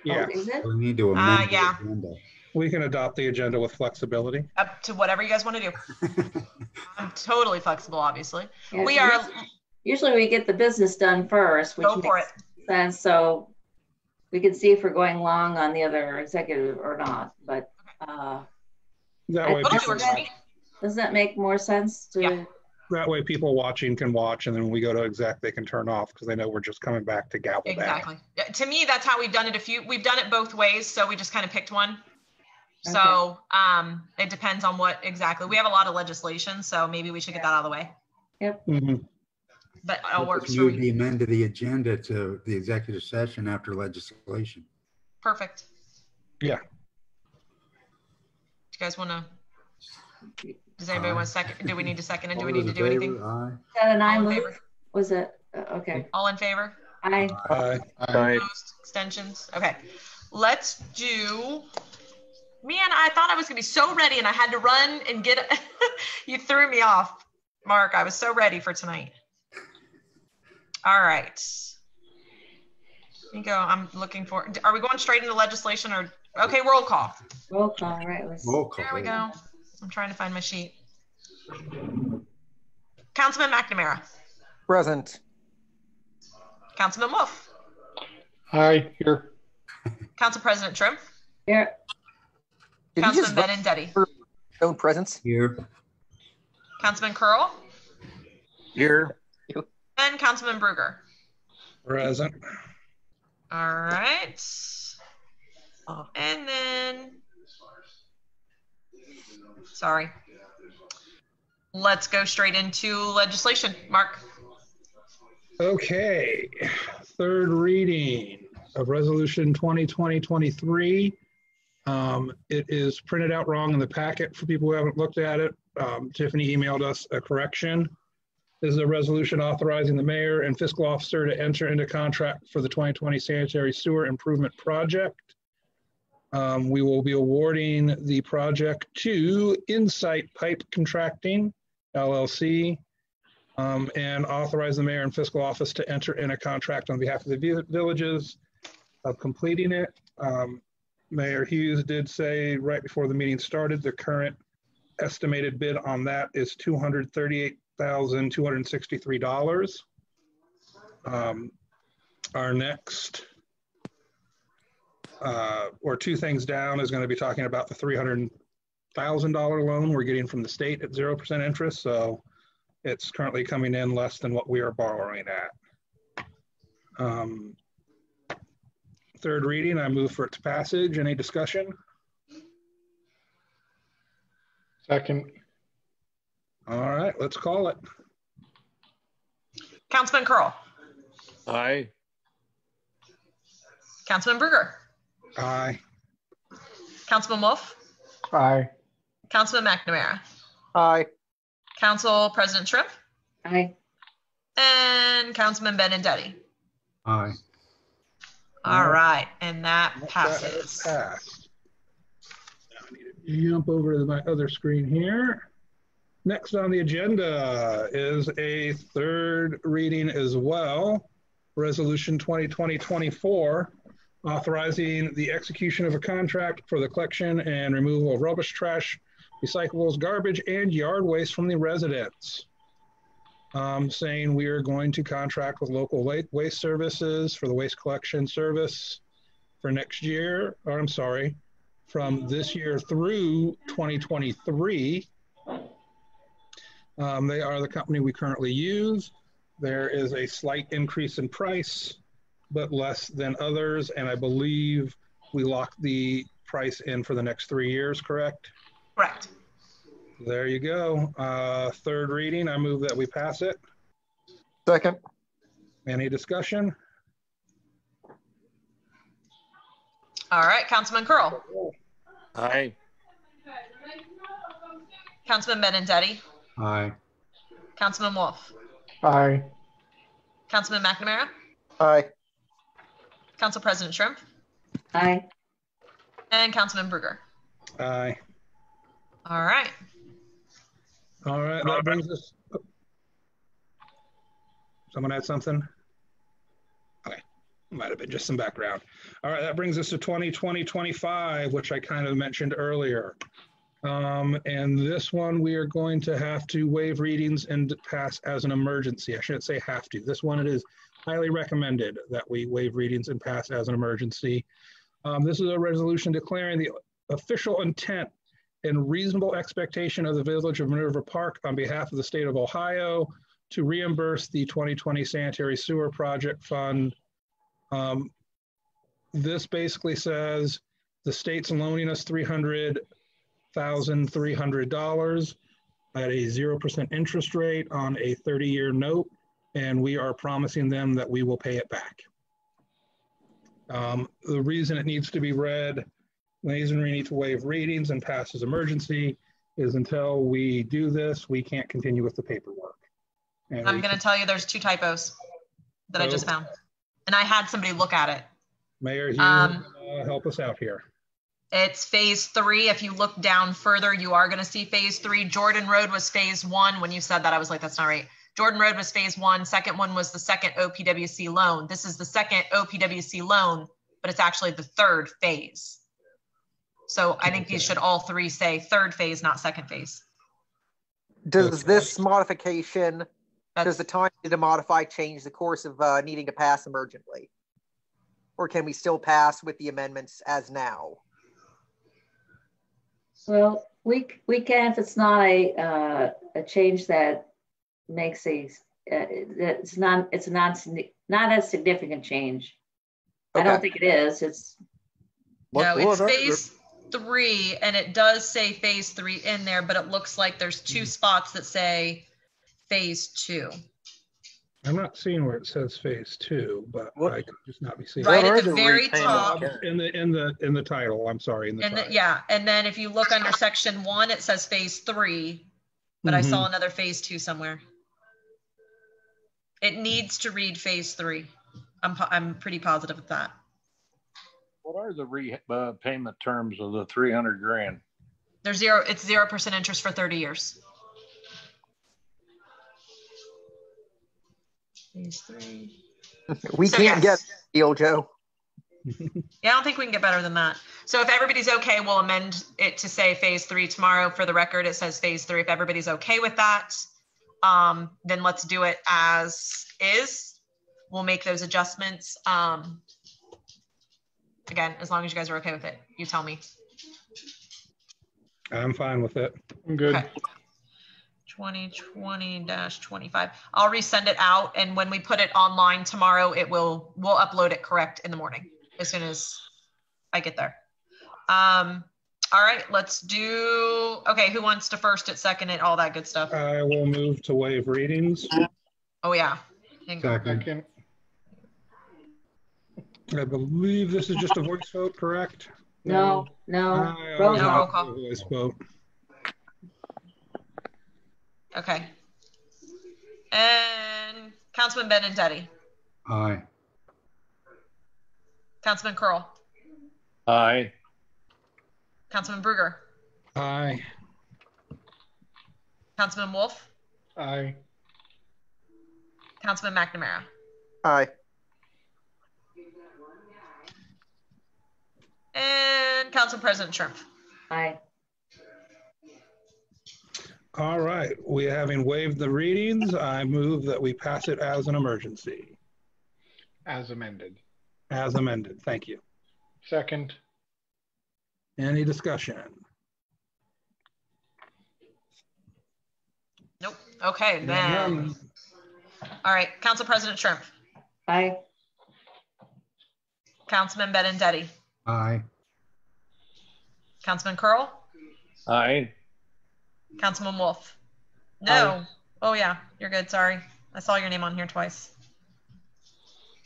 Yeah, Oh, is it? We need to amend the Yeah. agenda. we can adopt the agenda with flexibility. Up to whatever you guys want to do. I'm totally flexible, obviously. Yeah, We are. Usually we get the business done first, which Go for makes sense. So we can see if we're going long on the other executive or not. But That way, Totally people, works for me. doesn't that make more sense to? Yeah. that way people watching can watch, and then when we go to exec, they can turn off because they know we're just coming back to gavel down. Exactly. Yeah, to me, that's how we've done it. We've done it both ways, so we just kind of picked one. So it depends on what exactly. We have a lot of legislation, so maybe we should get that out of the way. Yep. Mhm. But it works for Move me. the amend to the agenda to the executive session after legislation. Perfect. Yeah. Do you guys want to? Does anybody want to second? Do we need to second it? Do we need to do anything? Aye. Is that an I All in move? favor? Was it? Okay. All in favor? I. Aye. Opposed? Extensions? Okay. Let's do. Man, I thought I was gonna be so ready, and I had to run and get. You threw me off, Mark. I was so ready for tonight. All right. Here you go. I'm looking for. Are we going straight into legislation or? Okay, roll call. Roll call, right? Roll call. There we go. I'm trying to find my sheet. Councilman McNamara. Present. Councilman Wolf. Hi, here. Council President Trim. Here. Did you just Councilman Benindetti. shown presence? Here. Councilman Curl. Here. And Councilman Bruger. Present. All right. And then, sorry. Let's go straight into legislation. Mark. Okay, third reading of resolution 2020-23. It is printed out wrong in the packet for people who haven't looked at it. Tiffany emailed us a correction. This is a resolution authorizing the mayor and fiscal officer to enter into contract for the 2020 sanitary sewer improvement project. We will be awarding the project to Insight Pipe Contracting, LLC, and authorize the mayor and fiscal office to enter in a contract on behalf of the villages of completing it. Mayor Hughes did say right before the meeting started, the current estimated bid on that is $238,263. Our next, or two things down, is going to be talking about the $300,000 loan we're getting from the state at 0% interest. So it's currently coming in less than what we are borrowing at. Third reading, I move for its passage. Any discussion? Second. All right, let's call it. Councilman Curl. Aye. Councilman Bruger. Aye. Councilman Wolf. Aye. Councilman McNamara. Aye. Council President Trim. Aye. And Councilman Benindetti. Aye. All right, and that That passes. passed. Now I need to jump over to my other screen here. Next on the agenda is a third reading as well. Resolution 2020-24, authorizing the execution of a contract for the collection and removal of rubbish, trash, recyclables, garbage, and yard waste from the residents. Saying we are going to contract with local waste services for the waste collection service for next year, or I'm sorry, from this year through 2023. They are the company we currently use. There is a slight increase in price, but less than others. And I believe we locked the price in for the next 3 years, correct? Correct. There you go. Third reading, I move that we pass it. Second. Any discussion? All right, Councilman Curl. Aye. Councilman Benindetti. Aye. Councilman Wolf. Aye. Councilman McNamara. Aye. Council President Shrimp. Aye. And Councilman Bruger. Aye. All right. All right, that brings us. Someone had something? Okay. Might have been just some background. All right, that brings us to 2020-25, which I kind of mentioned earlier. And this one, we are going to have to waive readings and pass as an emergency. I shouldn't say have to. This one, it is highly recommended that we waive readings and pass as an emergency. This is a resolution declaring the official intent and reasonable expectation of the Village of Minerva Park on behalf of the state of Ohio to reimburse the 2020 Sanitary Sewer Project Fund. This basically says the state's loaning us $300,300 at a 0% interest rate on a 30-year note, and we are promising them that we will pay it back. The reason it needs to be read, reason we need to waive readings and pass as emergency, is until we do this, we can't continue with the paperwork. And I'm going to tell you there's 2 typos that I just found. And I had somebody look at it. Mayor Hughes, help us out here. It's phase 3. If you look down further, you are going to see phase 3. Jordan Road was phase 1. When you said that, I was like, that's not right. Jordan Road was phase 1. Second one was the second OPWC loan. This is the second OPWC loan, but it's actually the 3rd phase. So I think these should all 3 say 3rd phase, not 2nd phase. Does this modification, does the time to modify change the course of needing to pass emergently? Or can we still pass with the amendments as now? Well, we can if it's not a change that makes it's not a significant change. Okay. I don't think it is. It's phase 3, and it does say phase 3 in there, but it looks like there's 2 spots that say phase 2. I'm not seeing where it says phase 2, but I could just not be seeing right it. at the very top in the title. I'm sorry, in the title. Yeah, and then if you look under section 1, it says phase 3, but I saw another phase 2 somewhere. It needs to read phase 3. I'm pretty positive of that. What are the payment terms of the 300 grand? It's 0% interest for 30 years. Phase 3. We can't get deal, Joe. Yeah, I don't think we can get better than that. So if everybody's okay, we'll amend it to say phase 3 tomorrow. For the record, it says phase 3. If everybody's okay with that, then let's do it as is. We'll make those adjustments. Again, as long as you guys are okay with it, you tell me. I'm fine with it. I'm good. Okay. 2020-25. I'll resend it out, and when we put it online tomorrow, we'll upload it correct in the morning as soon as I get there. All right, let's do. Okay, who wants to first it, second it, all that good stuff? I will move to waive readings. Oh yeah. Second. I believe this is just a voice vote, correct? No. Roll call. Voice vote. Okay. And Councilman Benintendi. Aye. Councilman Curl. Aye. Councilman Brugger. Aye. Councilman Wolf. Aye. Councilman McNamara. Aye. And Council President Schimpf. Aye. All right, we having waived the readings, I move that we pass it as an emergency. As amended. As amended, thank you. Second. Any discussion? Nope. Okay, then. All right, Council President Schimpf. Aye. Councilman Benintendi. Aye. Councilman Curl. Aye. Councilman Wolf. No. Oh yeah, you're good. Sorry. I saw your name on here twice.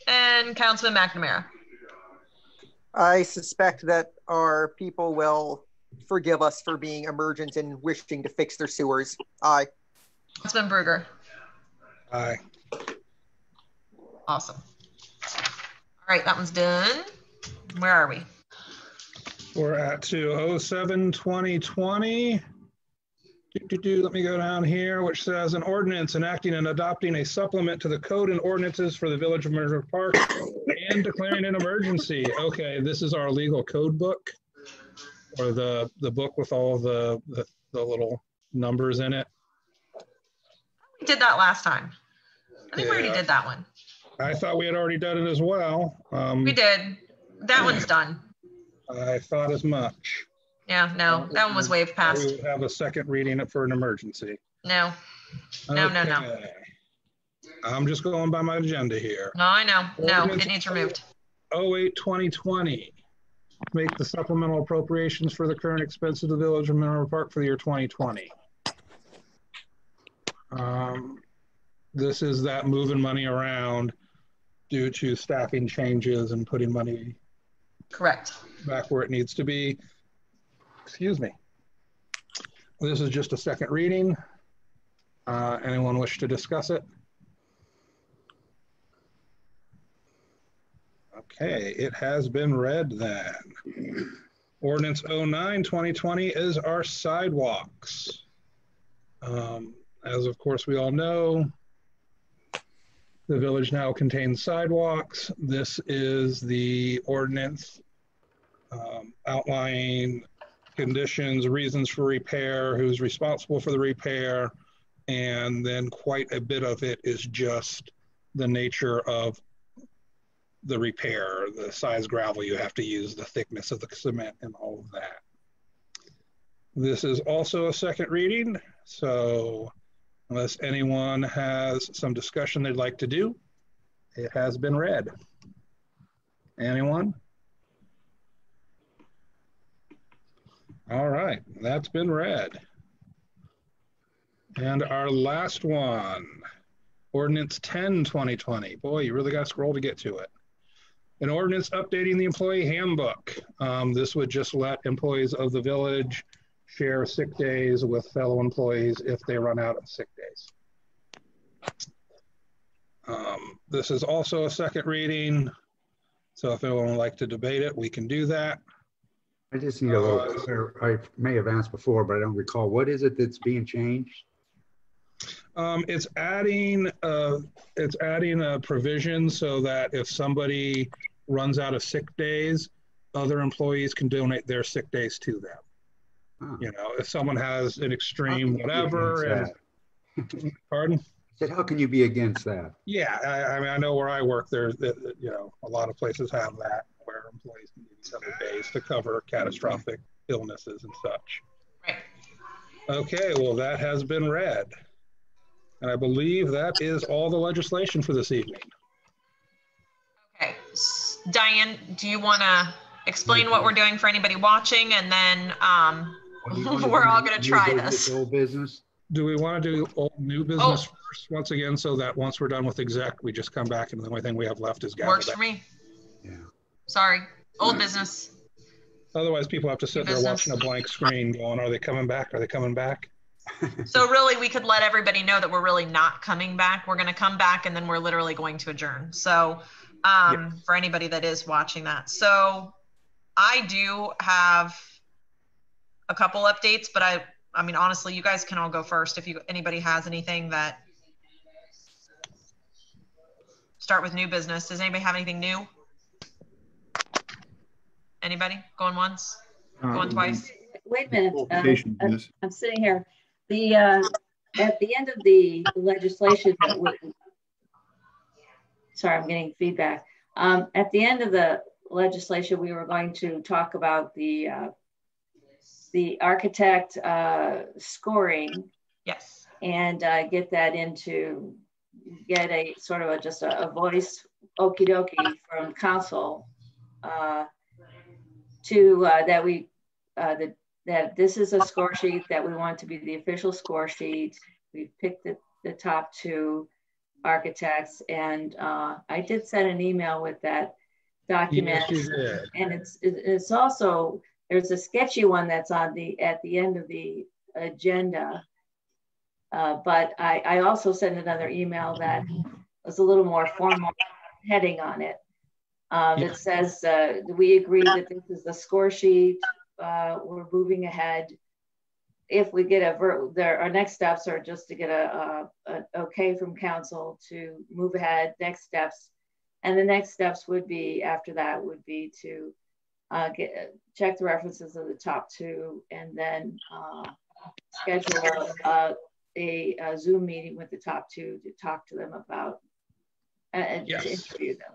And Councilman McNamara. I suspect that our people will forgive us for being emergent and wishing to fix their sewers. Aye. Councilman Brugger. Aye. Awesome. All right, that one's done. Where are we? We're at 207-2020. Let me go down here, which says an ordinance enacting and adopting a supplement to the code and ordinances for the Village of Middleborough Park and declaring an emergency. Okay, this is our legal code book, or the book with all the little numbers in it. We did that last time. I think we already did that one. I thought we had already done it as well. We did. That one's done. I thought as much. Yeah, no, that one was waved past. We would have a second reading for an emergency. No. No. I'm just going by my agenda here. No, I know. No, Ordinance it needs removed. 08-2020. Make the supplemental appropriations for the current expenses of the Village of Mineral Park for the year 2020. This is that moving money around due to staffing changes and putting money Correct. back where it needs to be. Excuse me. This is just a second reading. Anyone wish to discuss it? Okay, it has been read then. Ordinance 09-2020 is our sidewalks. As of course we all know, the village now contains sidewalks. This is the ordinance outlining conditions, reasons for repair, who's responsible for the repair, and then quite a bit of it is just the nature of the repair, the size gravel you have to use, the thickness of the cement, and all of that. This is also a second reading, so unless anyone has some discussion they'd like to do, it has been read. Anyone? All right, that's been read. And our last one, Ordinance 10-2020. Boy, you really got to scroll to get to it. An ordinance updating the employee handbook. This would just let employees of the village share sick days with fellow employees if they run out of sick days. This is also a second reading, so if anyone would like to debate it, we can do that. I just need a little, I may have asked before, but I don't recall. What is it that's being changed? It's adding a provision so that if somebody runs out of sick days, other employees can donate their sick days to them. Oh. You know, if someone has an extreme whatever, and, pardon? I said, how can you be against that? Yeah, I mean, I know where I work, there's, you know, a lot of places have that where employees can give several days to cover catastrophic illnesses and such. Right. Okay, well, that has been read. And I believe that is all the legislation for this evening. Okay. Diane, do you want to explain what we're doing for anybody watching? And then we're all going to try this. Old business? Do we want to do old new business first once again, so that once we're done with exec, we just come back and the only thing we have left is gavel? Works for me. Yeah. Sorry. Old business. Otherwise, people have to sit there watching a blank screen going, are they coming back? Are they coming back? So really, we could let everybody know that we're really not coming back. We're going to come back and then we're literally going to adjourn. So for anybody that is watching that. So I do have a couple updates, but I mean, honestly, you guys can all go first. If anybody has anything that, start with new business. Does anybody have anything new? Anybody going once, going twice? Wait a minute. I'm sitting here. At the end of the legislation that sorry, I'm getting feedback. At the end of the legislation, we were going to talk about the architect scoring. Yes. And get that into, get a sort of just a voice okie dokie from council to that this is a score sheet that we want to be the official score sheet. We picked the top two architects, and I did send an email with that document. Yes, you did. And it's also, there's a sketchy one that's on at the end of the agenda. But I also sent another email that was a little more formal heading on it. That says, we agree that this is the score sheet. We're moving ahead. if we get our next steps are just to get an okay from council to move ahead, next steps. And the next steps would be, after that, would be to check the references of the top two, and then schedule a Zoom meeting with the top two to talk to them about and to interview them.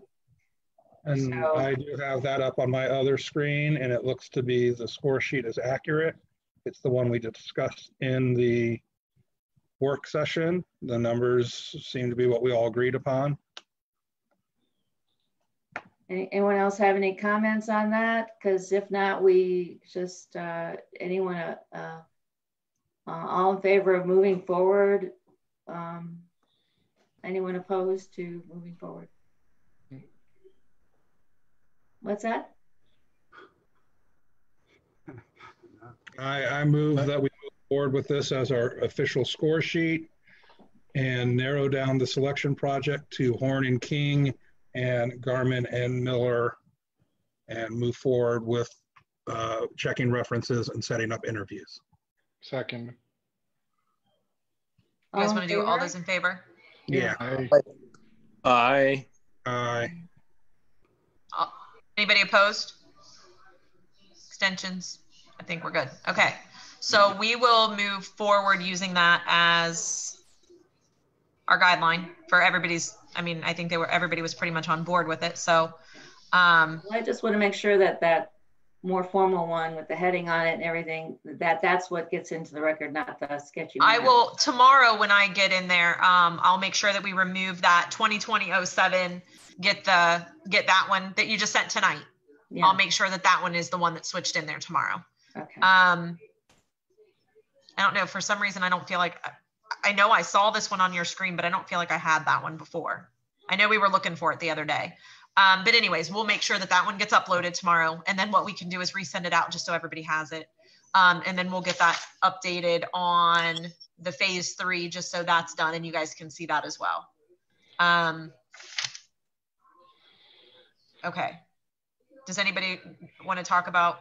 And so, I do have that up on my other screen, and it looks to be the score sheet is accurate. It's the one we discussed in the work session. The numbers seem to be what we all agreed upon. Anyone else have any comments on that? Because if not, we just, anyone, all in favor of moving forward? Anyone opposed to moving forward? What's that? I move that we move forward with this as our official score sheet and narrow down the selection project to Horn and King and Garmin and Miller, and move forward with checking references and setting up interviews. Second. You guys want to do all those in favor? Yeah. Aye. Aye. Anybody opposed? Extensions? I think we're good. Okay. So we will move forward using that as our guideline for everybody's, I mean, I think everybody was pretty much on board with it. So I just want to make sure that that more formal one with the heading on it and everything, that's what gets into the record, not the sketchy. I will tomorrow when I get in there, I'll make sure that we remove that 2020-07, get that one that you just sent tonight. Yeah. I'll make sure that one is the one that's switched in there tomorrow. Okay. I don't know, for some reason I don't feel like, I know I saw this one on your screen, but I don't feel like I had that one before. I know we were looking for it the other day. But anyways, we'll make sure that one gets uploaded tomorrow. And then what we can do is resend it out just so everybody has it. And then we'll get that updated on the phase 3, just so that's done and you guys can see that as well. Okay. Does anybody want to talk about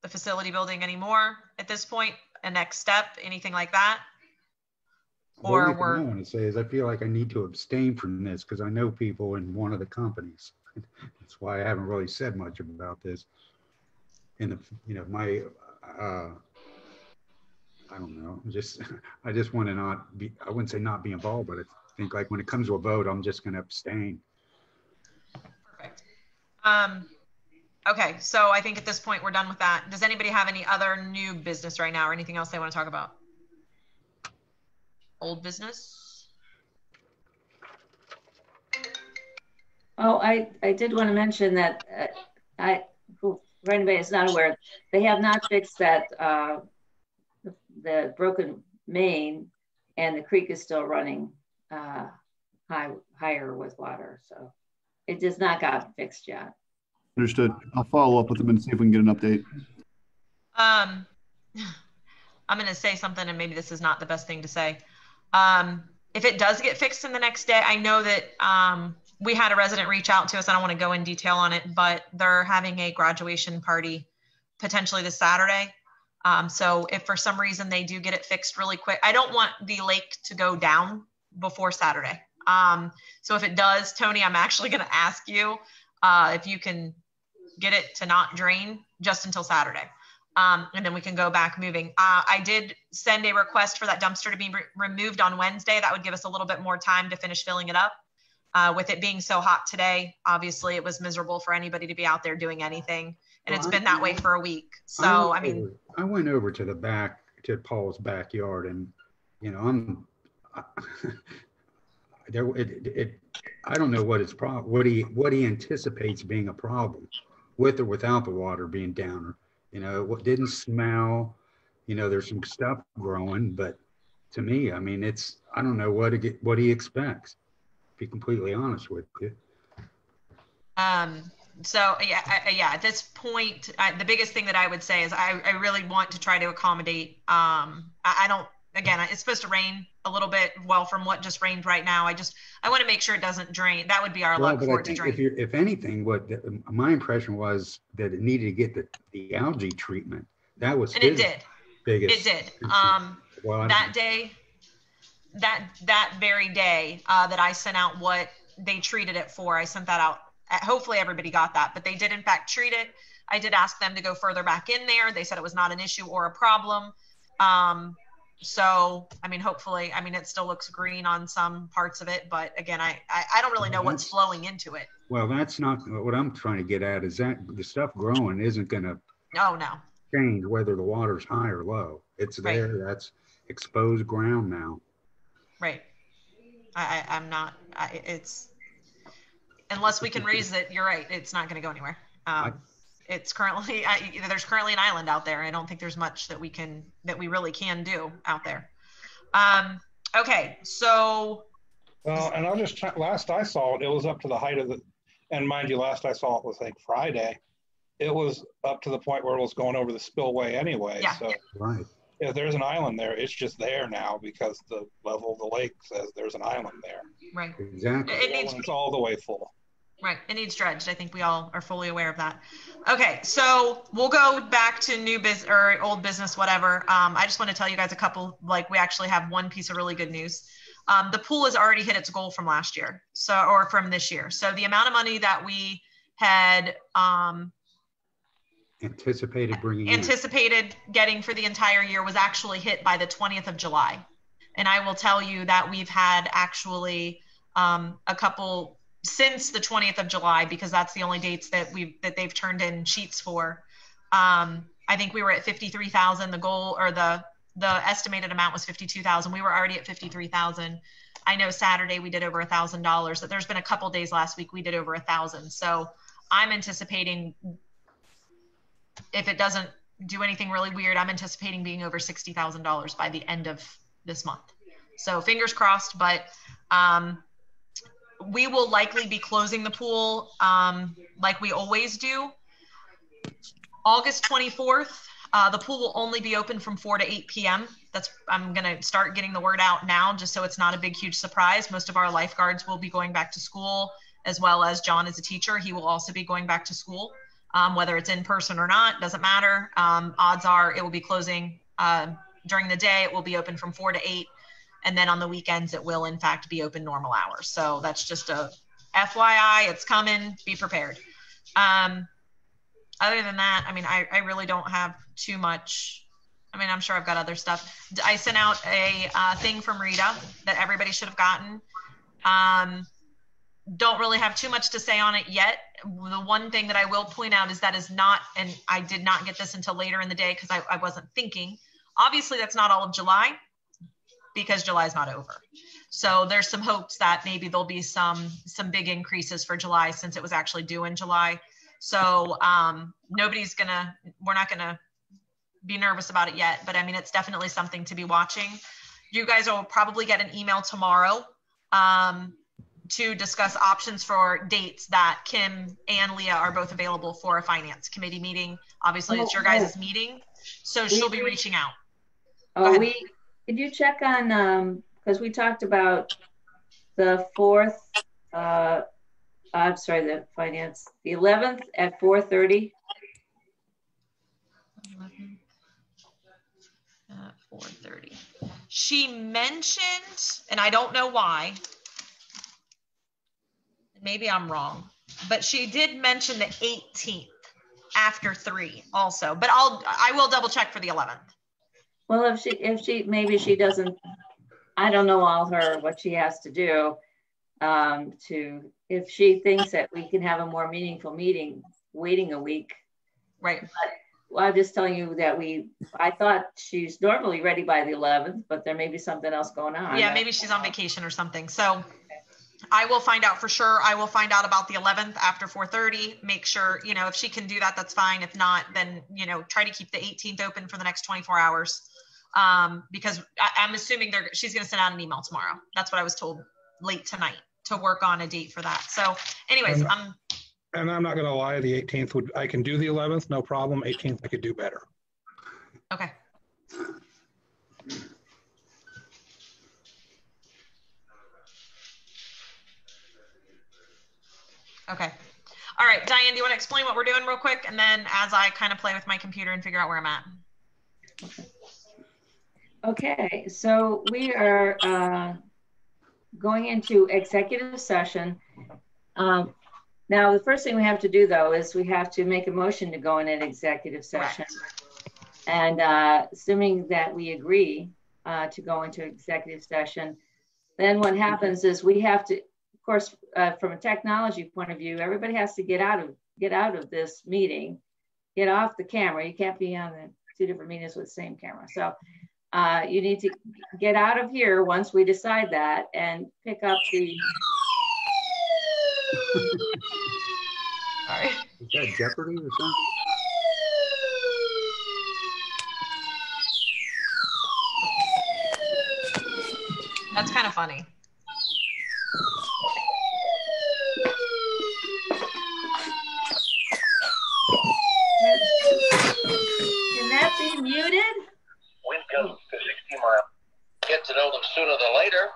the facility building anymore at this point? A next step, anything like that? Or what I want to say is I feel like I need to abstain from this because I know people in one of the companies. That's why I haven't really said much about this. In the, my, I don't know, I just want to not be, I wouldn't say not be involved, but I think like when it comes to a vote, I'm just going to abstain. Perfect. Okay, so I think at this point we're done with that. Does anybody have any other new business right now or anything else they want to talk about? Old business? Oh, I did want to mention that for anybody that's not aware, they have not fixed that the broken main, and the creek is still running higher with water, so it does not got fixed yet. Understood. I'll follow up with them and see if we can get an update. I'm going to say something, and maybe this is not the best thing to say. If it does get fixed in the next day, I know that we had a resident reach out to us. I don't want to go in detail on it, but they're having a graduation party potentially this Saturday. So if for some reason they do get it fixed really quick, I don't want the lake to go down before Saturday. So if it does, Tony, I'm actually going to ask you if you can get it to not drain just until Saturday. And then we can go back moving. I did send a request for that dumpster to be removed on Wednesday. That would give us a little bit more time to finish filling it up. With it being so hot today, obviously it was miserable for anybody to be out there doing anything. And it's been that way for a week. So, I mean, I went over to the back, to Paul's backyard, and, I don't know what his problem, what he anticipates being a problem with or without the water being down. What didn't smell, there's some stuff growing, but to me, I mean, I don't know what he expects, to be completely honest with you. So yeah, at this point, the biggest thing that I would say is I really want to try to accommodate. Again, it's supposed to rain a little bit. Well, from what just rained right now, I want to make sure it doesn't drain. That would be our luck for it to drain. If anything, my impression was that it needed to get the algae treatment. That was and it did. biggest. It did. Well, That day, that very day that I sent out what they treated it for, I sent that out. Hopefully everybody got that, but they did in fact treat it. I did ask them to go further back in there. They said it was not an issue or a problem. So, I mean, hopefully, I mean, it still looks green on some parts of it, but again, I don't really know what's flowing into it. Well, that's not what I'm trying to get at, is that the stuff growing isn't going to no change whether the water's high or low. It's there. Right. That's exposed ground now. Right. I'm not, it's, unless we can raise it, you're right. It's not going to go anywhere. It's currently, there's currently an island out there. I don't think there's much that we really can do out there. Okay. So. Well, and I'll just check, last I saw it, it was up to the height of the, and mind you, last I saw it was like Friday. It was up to the point where it was going over the spillway anyway. Yeah. So right. If there's an island there, it's just there now because the level of the lake says there's an island there. Right. Exactly. It's all the way full. Right. It needs dredged. I think we all are fully aware of that. Okay. So we'll go back to new business or old business, whatever. I just want to tell you guys a couple, like we actually have one piece of really good news. The pool has already hit its goal from last year. So, or from this year. So the amount of money that we had, anticipated getting for the entire year was actually hit by the 20th of July. And I will tell you that we've had actually, a couple since the 20th of July, because that's the only dates that they've turned in sheets for. I think we were at 53,000. The goal or the estimated amount was 52,000. We were already at 53,000. I know Saturday we did over $1,000. That there's been a couple days last week we did over 1,000. So I'm anticipating, if it doesn't do anything really weird, I'm anticipating being over $60,000 by the end of this month. So fingers crossed, but we will likely be closing the pool like we always do. August 24th, the pool will only be open from 4 to 8 p.m. I'm going to start getting the word out now, just so it's not a big, huge surprise. Most of our lifeguards will be going back to school, as well as John is a teacher. He will also be going back to school, whether it's in person or not, doesn't matter. Odds are it will be closing during the day. It will be open from 4 to 8. And then on the weekends, it will in fact be open normal hours. So that's just a FYI, it's coming, be prepared. Other than that, I mean, I really don't have too much. I mean, I'm sure I've got other stuff. I sent out a thing from Rita that everybody should have gotten. Don't really have too much to say on it yet. The one thing that I will point out is that is not, and I did not get this until later in the day because I wasn't thinking. Obviously, that's not all of July, because July is not over. So there's some hopes that maybe there'll be some big increases for July, since it was actually due in July. So we're not gonna be nervous about it yet, but I mean, it's definitely something to be watching. You guys will probably get an email tomorrow to discuss options for dates that Kim and Leah are both available for a finance committee meeting. Obviously it's your guys' meeting, so she'll be reaching out. Could you check on, because we talked about the 4th, I'm sorry, the finance, the 11th at 4:30. 4:30. She mentioned, and I don't know why, maybe I'm wrong, but she did mention the 18th after 3 also, but I will double check for the 11th. Well, if she maybe she doesn't, I don't know what she has to do if she thinks that we can have a more meaningful meeting waiting a week. Right. Well, I'm just telling you that I thought she's normally ready by the 11th, but there may be something else going on. Yeah, maybe she's on vacation or something. So I will find out for sure. I will find out about the 11th after 4:30. Make sure, if she can do that, that's fine. If not, then, try to keep the 18th open for the next 24 hours. Because I'm assuming she's going to send out an email tomorrow. That's what I was told late tonight to work on a date for that. So anyways, and I'm not going to lie, the 18th I can do the 11th, no problem. 18th I could do better. Okay. Okay. All right, Diane, do you want to explain what we're doing real quick? And then as I kind of play with my computer and figure out where I'm at. Okay. Okay, so we are going into executive session. Now, the first thing we have to do, though, is we have to make a motion to go in an executive session. And assuming that we agree to go into executive session, then what happens is we have to, of course, from a technology point of view, everybody has to get out of this meeting, get off the camera. You can't be on the two different meetings with the same camera. So you need to get out of here once we decide that and pick up the. Sorry. Is that Jeopardy or something? That's kind of funny. Can that be muted? Wind gusts to 60 miles. Get to know them sooner than later.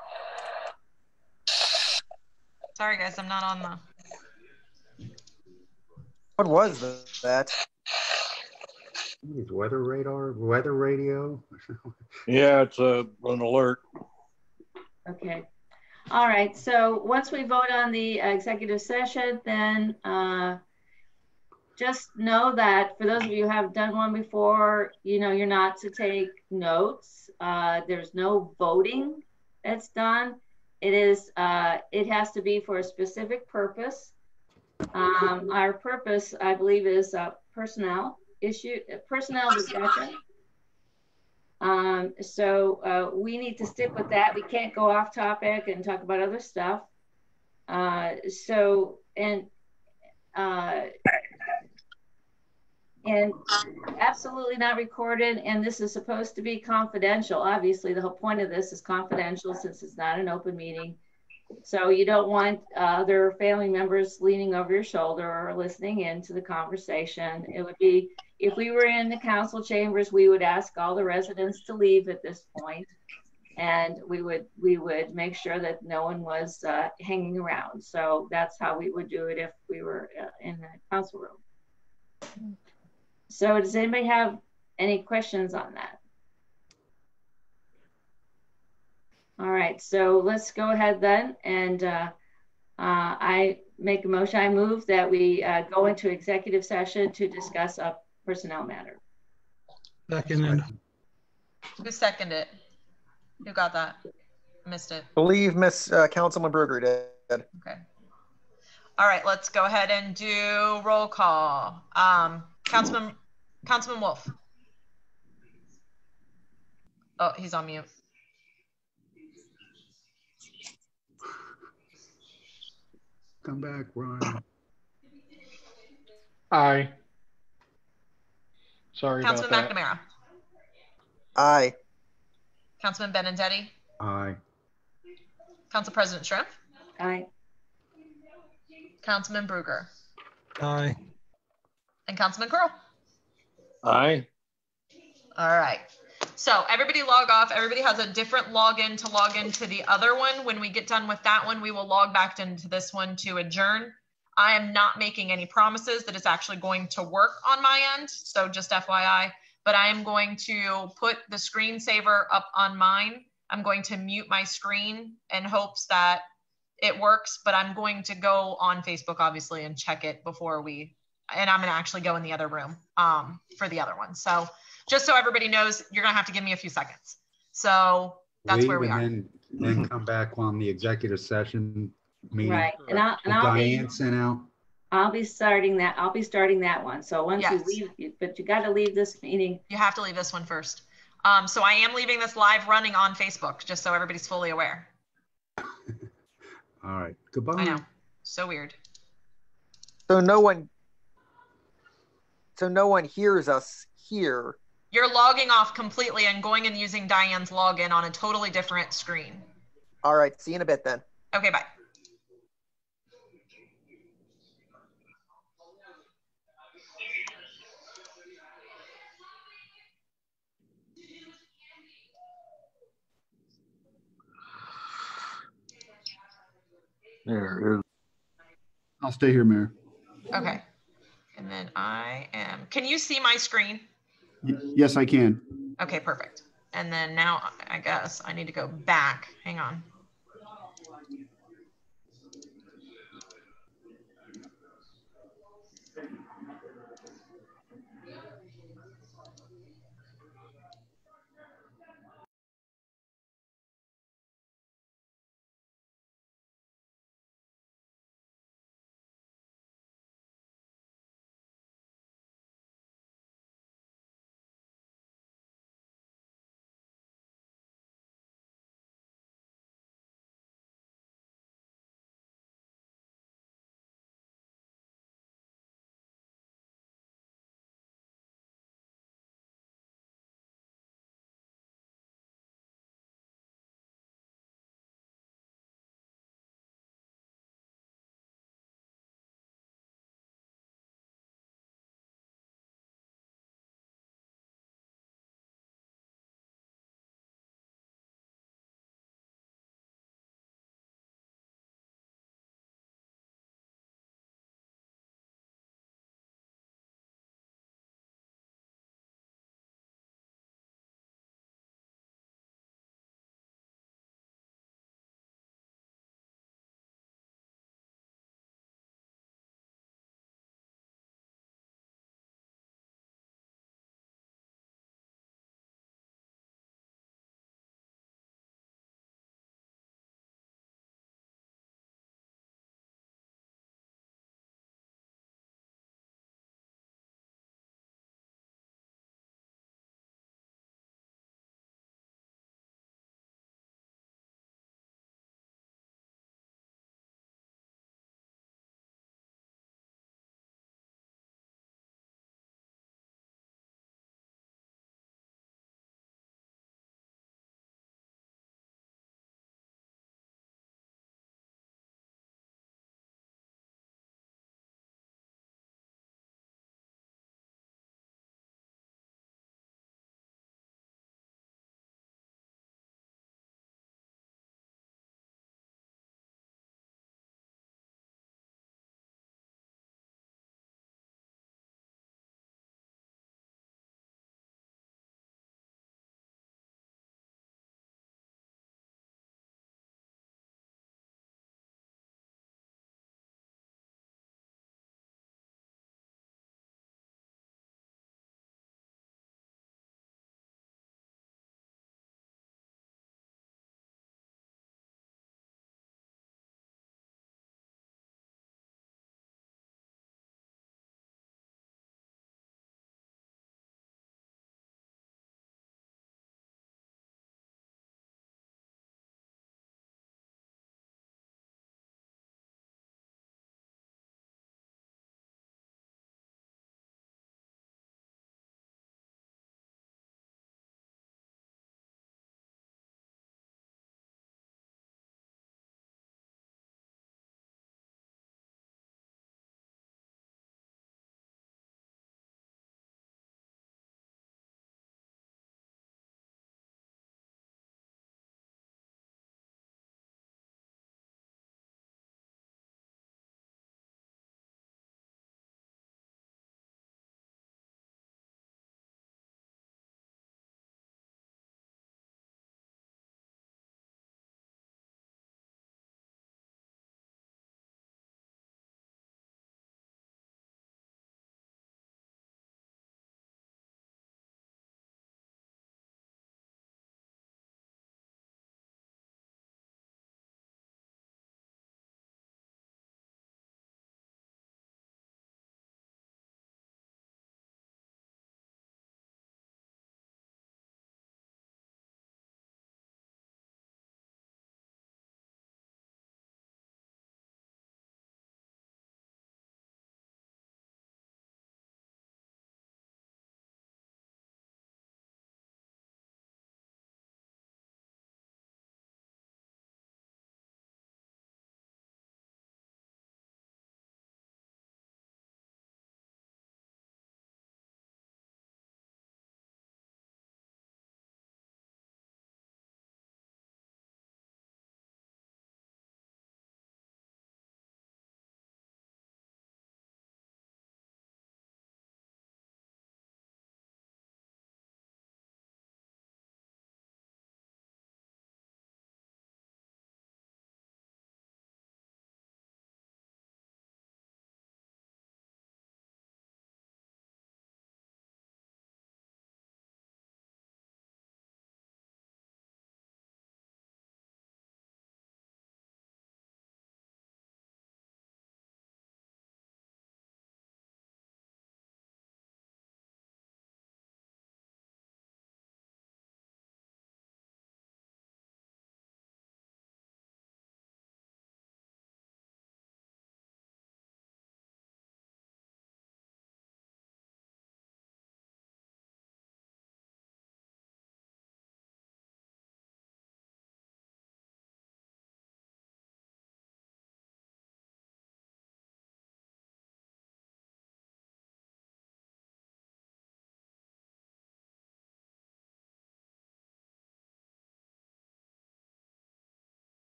Sorry, guys, I'm not on the. What was that? Weather radar, weather radio. Yeah, it's an alert. Okay. All right. So once we vote on the executive session, then just know that for those of you who have done one before, you know, you're not to take notes. There's no voting that's done. It has to be for a specific purpose. Our purpose, I believe, is personnel discussion. So we need to stick with that. We can't go off topic and talk about other stuff. And absolutely not recorded. And this is supposed to be confidential. Obviously, the whole point of this is confidential since it's not an open meeting. So you don't want other family members leaning over your shoulder or listening into the conversation. It would be, if we were in the council chambers, we would ask all the residents to leave at this point, and we would make sure that no one was hanging around. So that's how we would do it if we were in the council room. So does anybody have any questions on that? All right, so let's go ahead then, and I make a motion. I move that we go into executive session to discuss a personnel matter. Seconded. Who seconded it? Who got that? Missed it. I believe Miss Councilman Berger did. Okay. All right, let's go ahead and do roll call. Councilman Wolf. Oh, he's on mute. Come back, Ron. Aye. Sorry Councilman about that. McNamara. Aye. Councilman Benintendi. Aye. Council President Shrimp. Aye. Councilman Brugger. Aye. And Councilman Curl. Aye. All right. So everybody log off. Everybody has a different login to log into the other one. When we get done with that one, we will log back into this one to adjourn. I am not making any promises that it's actually going to work on my end. So just FYI, but I am going to put the screensaver up on mine. I'm going to mute my screen in hopes that it works, but I'm going to go on Facebook, obviously, and check it before and I'm going to actually go in the other room for the other one. So just so everybody knows, you're going to have to give me a few seconds. So that's where we are. And then come back on the executive session meeting. Right. And I'll Diane sent out. I'll be starting that. I'll be starting that one. So once you leave, but you got to leave this meeting. You have to leave this one first. So I am leaving this live running on Facebook, just so everybody's fully aware. All right. Goodbye. I know. So weird. So no one hears us here. You're logging off completely and going and using Diane's login on a totally different screen. All right. See you in a bit then. Okay, bye. There is. I'll stay here, Mayor. Okay. And then can you see my screen? Yes, I can. Okay, perfect. And then now I guess I need to go back. Hang on.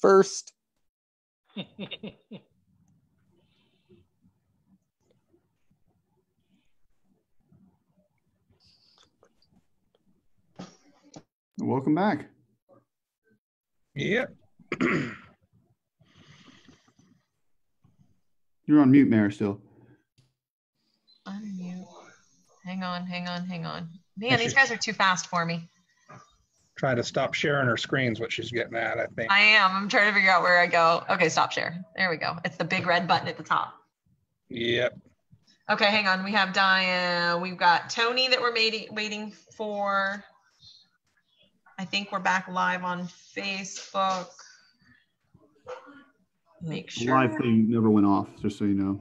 First. Welcome back. Yep. You're on mute, Mayor, still. Unmute. Hang on. Man, these guys are too fast for me. Trying to stop sharing her screen's what she's getting at, I think. I am. I'm trying to figure out where I go. Okay, stop share. There we go. It's the big red button at the top. Yep. Okay, hang on. We have Diane. We've got Tony that we're waiting for. I think we're back live on Facebook. Make The sure. live thing never went off, just so you know.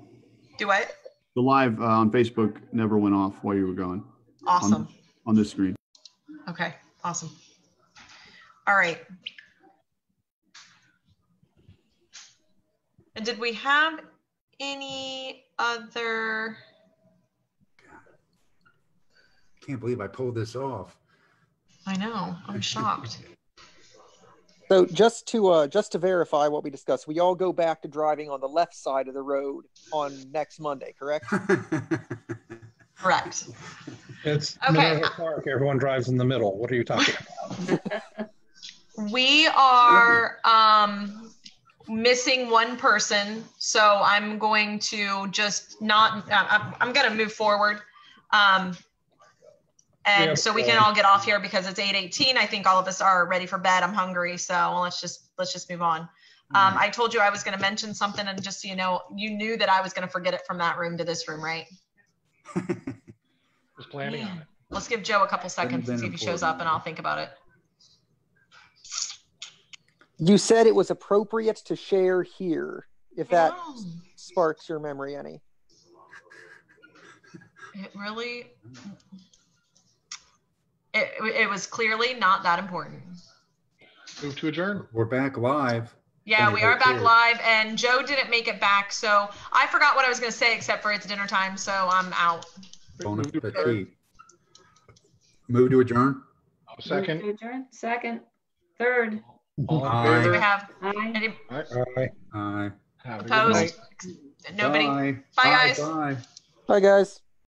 Do what? The live on Facebook never went off while you were gone. Awesome. On this screen. Okay, awesome. All right. And did we have any other? Can't believe I pulled this off. I know, I'm shocked. So just to verify what we discussed, we all go back to driving on the left side of the road on next Monday, correct? Correct. It's okay. Minerva Park. Everyone drives in the middle. What are you talking about? We are missing one person, so I'm going to just not. I'm going to move forward, and so we can all get off here because it's 8:18. I think all of us are ready for bed. I'm hungry, so let's just move on. I told you I was going to mention something, and just so you know, you knew that I was going to forget it from that room to this room, right? Was planning on it. Let's give Joe a couple seconds to see if he shows up, and I'll think about it. You said it was appropriate to share here, if that sparks your memory any. It really, it was clearly not that important. Move to adjourn. We're back live. Yeah, we are back live, and Joe didn't make it back, so I forgot what I was going to say, except for it's dinner time, so I'm out. Bon appetit. Move to adjourn. Second. Move to adjourn. Second. Third. All in Aye. Do we favor? have Aye. any Aye. Have a good opposed? night. Nobody? Bye. Bye, guys. Bye. Bye, guys.